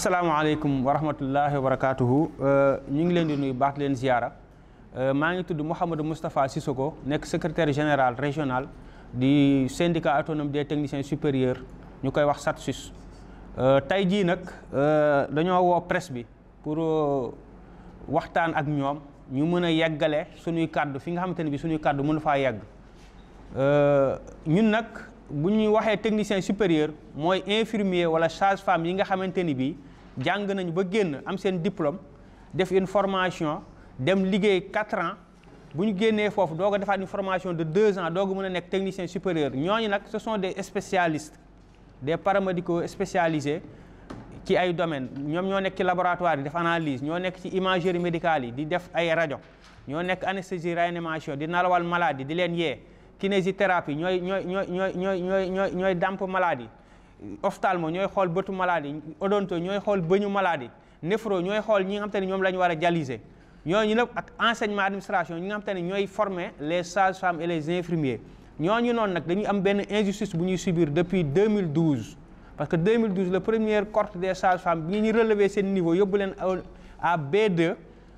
asalaamaaleykum wa rahmatullahi wa barakaatuhu ñu ngi leen di nuyu baax leen ziara maa ngi tudd Mouhamadou Moustapha Cissokho nekk secrétaire général régional du syndicat autonome des techniciens supérieurs ñu koy wax SATSUS. tey jii nag dañoo woo presse bi pour waxtaan ak ñoom ñu mën a yeggale suñuy kàddu fi nga xamante ne bi suñuy kàddu mënu faa yegg ñun nag bu ñuy waxee technicien supérieur mooy infirmier wala sage-femme yi nga xamante ni bii jàng nañu ba génn am seen diplôme def une formation dem liggéey 4 ans bu ñu génnee foofu doog a defaat une formation de 2 ans doog a mën a nekk technicien supérieur ñooñu nag ce sont des spécialistes des paramédicaux spécialisés ci ay domaines ñoom ñoo nekk ci laboratoire yi def analyse ñoo nekk ci imagerie médicale yi di def ay rajo ñoo nekk anesthésie réanimation di nalawal maladie di leen yee kinésithérapie ñooy damp maladie ophtalmo ñooy xool bëtu maladie odonto ñooy xool bëñu maladie néphro ñooy xool ñi nga xam te ne ñoom la ñu war a dialyser ñooñu nag ak enseignement administration ñi nga xam te ne ñooy former les sages-femmes et les infirmiers ñooñu noonu nag dañuy am benn injustice bu ñuy subir depuis 2012 parce que 2012 le premier cohorte des sages-femmes bi ñu relever seen niveau yóbbu leen à B2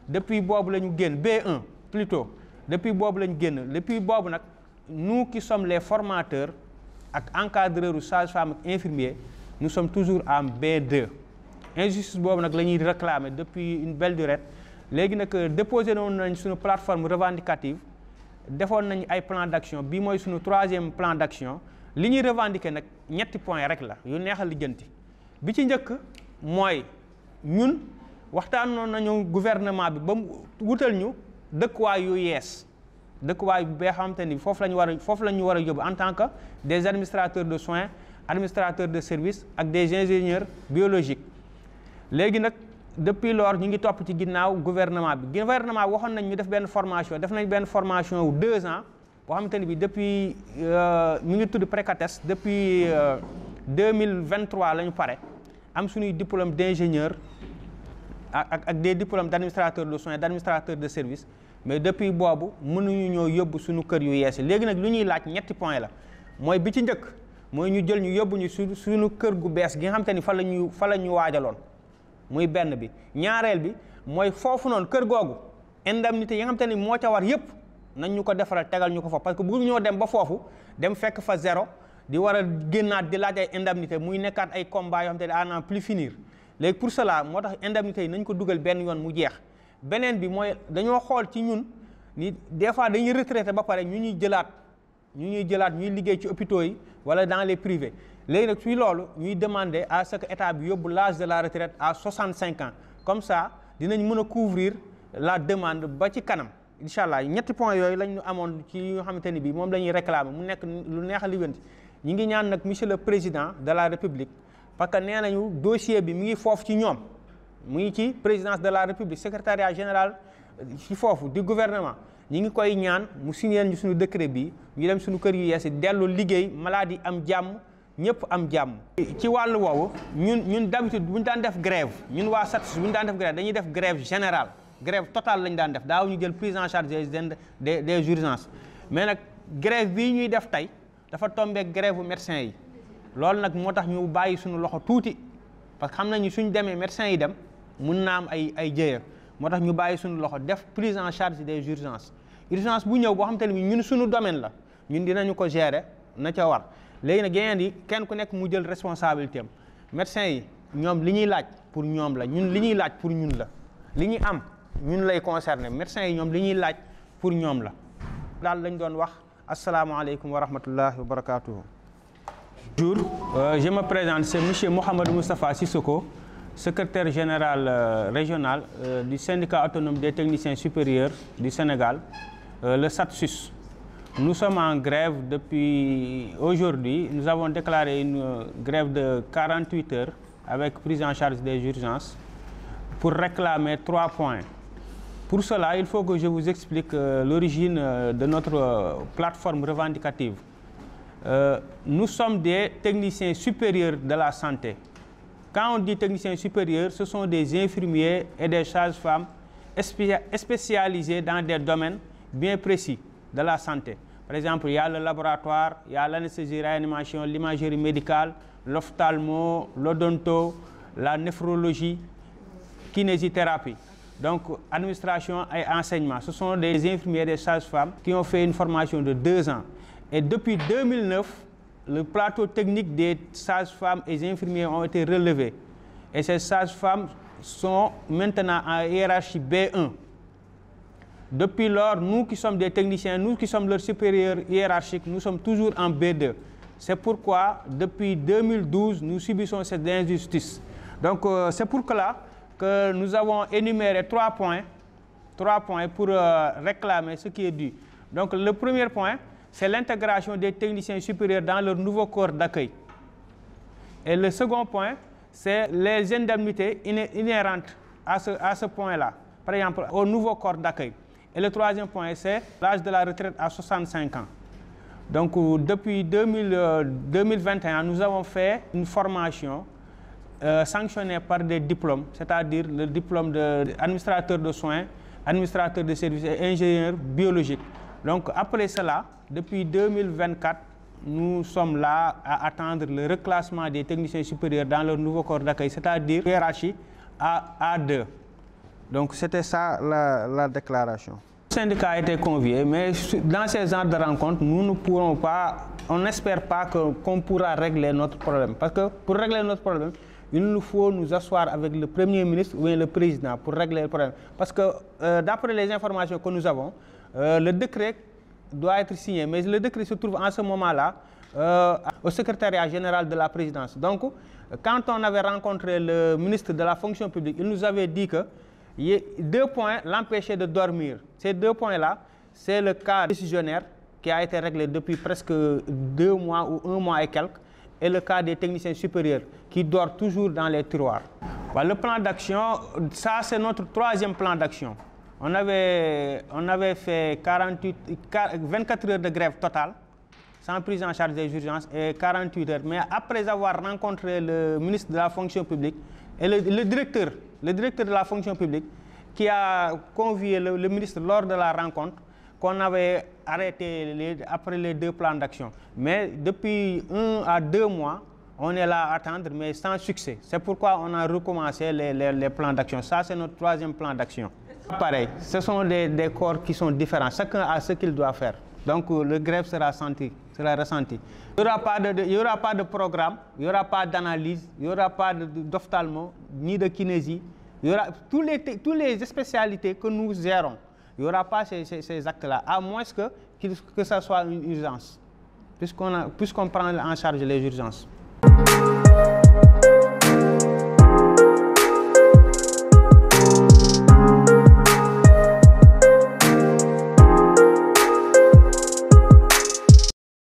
depuis boobu la ñu génn B1 plutôt depuis boobu la ñu génn depuis boobu nag nous qui sommes les formateurs ak encadreurs sages-femmes ak infirmiers nous sommes toujours en B2 injustice boobu nag la ñuy réclamer depuis une belle durée léegi nag déposé woon nañ suñu plateforme revendicative defoon nañ ay plan d'action bii mooy suñu 3e plan d'action li ñuy revendiquer nag ñetti point rek la yu neexal lijjanti bi ci njëkk mooy ñun waxtaanoon nañu gouvernement bi ba mu wutal ñu dëkkuwaay yu yees dëkkuwaay bu bee xamante ni foofu la ñu war a yóbbu en tant que des administrateurs de soins administrateurs de services ak des ingénieurs biologiques léegi nag depuis lors ñu ngi topp ci ginnaaw gouvernement bi waxoon nañ ñu def benn formation def nañ benn formation wu 2 ans boo xamante ni bi depuis mi ngi tudd précates depuis 2023 la ñu pare am suñuy diplôme d'ingénieur ak des diplômes d'administrateur de soins d'administrateur de services mais depuis boobu mënuñu ñoo yóbbu suñu kër yu yees léegi nag lu ñuy laaj ñetti point la mooy bi ci njëkk mooy ñu jël ñu yóbbu ñu suñu kër gu bees gi nga xamante ni fa la ñu waajaloon muy benn bi ñaareel bi mooy foofu noonu kër googu indemnité yi nga xamante ni moo ca war yépp nañ ñu ko defaral tegal ñu ko fa parce que bëgg ñoo dem ba foofu dem fekk fa zéro di war a génnaat di laaj ay indemnité muy nekkaat ay combat yoo xamante ni à n'en plus finir léegi pour cela moo tax indemnité yi nañ ko dugal benn yoon mu jeex beneen bi mooy dañoo xool ci ñun ni des fois dañuy retraité ba pare ñuy jëlaat ñuy liggéey ci hôpitaux yi wala dans les privés léegi nag fii loolu ñuy demander à ce que état bi yóbbu l'âge de la retraite à 65 ans comme ça dinañ mën a couvrir la demande ba ci kanam incha allah ñetti points yooyu lañ ñu amoon ci yi nga xamante ni bii moom la ñuy réclamer mu nekk lu neex a liggéeyanti ñi ngi ñaan nag monsieur le président de la république parce que nee nañu dossier bi mi ngi foofu ci ñoom mu ngi ci présidence de la république secrétariat général ci foofu du gouvernement ñi ngi koy ñaan mu signer ñu suñu décret bi ñu dem suñu kër yu yees yi dellu liggéey malade yi am jàmm ñëpp am jàmm. ci wàllu woowu ñun d'habitude bu ñu daan def grève ñun waa SATSUS bu ñu daan def grève dañuy def grève générale grève totale lañu daan def daaw ñu jël prise en charge des urgences mais nag grève bii ñuy def tey dafa tombé grève bu médecin yi loolu nag moo tax ñu bàyyi suñu loxo tuuti parce que xam nañu suñ demee médecin yi dem mun naa am ay jëye moo tax ñu bàyyi suñu loxo def prise en charge des urgences urgence bu ñëw boo xam te ne ñun suñu domaine la ñun dinañu ko gérer na ca war léegi nag yeneen yi kenn ku nekk mu jël responsabilité am médecin yi ñoom li ñuy laaj pour ñoom la ñun li ñuy laaj pour ñun la li ñuy am ñun lay concerner médecin yi ñoom li ñuy laaj pour ñoom la daal lañ doon wax asalaamaaleykum wa rahmatullahi wa barakatuhu. Bonjour, je me présente, c'est monsieur Mouhamadou Moustapha Cissokho, secrétaire général régional du syndicat autonome des techniciens supérieurs du Sénégal, le SATSUS. Nous sommes en grève depuis aujourd'hui. Nous avons déclaré une grève de 48 heures avec prise en charge des urgences pour réclamer 3 points. Pour cela, il faut que je vous explique l'origine de notre plateforme revendicative. Nous sommes des techniciens supérieurs de la santé. Quand on dit techniciens supérieurs, ce sont des infirmiers et des sages-femmes spécialisés dans des domaines bien précis de la santé. Par exemple, il y a le laboratoire, il y a l'anesthésie réanimation, l'imagerie médicale, l'ophtalmo, l'odonto, la néphrologie, kinésithérapie. Donc, administration et enseignement. Ce sont des infirmiers et des sages-femmes qui ont fait une formation de 2 ans. Et depuis 2009, le plateau technique des sages-femmes et des infirmiers ont été relevés. Et ces sages-femmes sont maintenant en hiérarchie B1. Depuis lors, nous qui sommes des techniciens, nous qui sommes leurs supérieurs hiérarchiques, nous sommes toujours en B2. C'est pourquoi, depuis 2012, nous subissons cette injustice. Donc, c'est pour cela que nous avons énuméré 3 points pour réclamer ce qui est dû. Donc, le premier point, c'est l'intégration des techniciens supérieurs dans leur nouveau corps d'accueil. Et le second point, c'est les indemnités inhérentes à ce point-là, par exemple, au nouveau corps d'accueil. Et le troisième point, c'est l'âge de la retraite à 65 ans. Donc, depuis 2021, nous avons fait une formation sanctionnée par des diplômes, c'est-à-dire le diplôme d'administrateur de soins, administrateur de services et ingénieur biologique. Donc, après cela, depuis 2024, nous sommes là à attendre le reclassement des techniciens supérieurs dans leur nouveau corps d'accueil, c'est-à-dire hiérarchie A2. Donc, c'était ça la déclaration. Le syndicat a été convié, mais dans ces genres de rencontres, nous ne pourrons pas, on n'espère pas qu'on pourra régler notre problème. Parce que pour régler notre problème, il nous faut nous asseoir avec le Premier ministre ou bien le Président pour régler le problème. Parce que d'après les informations que nous avons, le décret doit être signé, mais le décret se trouve en ce moment-là au secrétariat général de la présidence. Donc, quand on avait rencontré le ministre de la fonction publique, il nous avait dit que 2 points l'empêchaient de dormir. Ces 2 points-là, c'est le cas décisionnaire qui a été réglé depuis presque 2 mois ou 1 mois et quelques, et le cas des techniciens supérieurs qui dorment toujours dans les tiroirs. Le plan d'action, ça c'est notre 3e plan d'action. On avait fait 24 heures de grève totale, sans prise en charge des urgences, et 48 heures. Mais après avoir rencontré le ministre de la fonction publique et le directeur de la fonction publique, qui a convié le ministre lors de la rencontre, qu'on avait arrêté après les 2 plans d'action. Mais depuis 1 à 2 mois, on est là à attendre, mais sans succès. C'est pourquoi on a recommencé les plans d'action. Ça, c'est notre 3e plan d'action. Pareil, ce sont des corps qui sont différents. Chacun a ce qu'il doit faire. Donc, le grève sera ressenti. Il n'y aura pas de programme, il n'y aura pas d'analyse, il n'y aura pas d'ophtalmo, ni de kinésie. Il y aura toutes les spécialités que nous gérons. Il n'y aura pas ces actes-là, à moins que ça soit une urgence, puisqu'on prend en charge les urgences.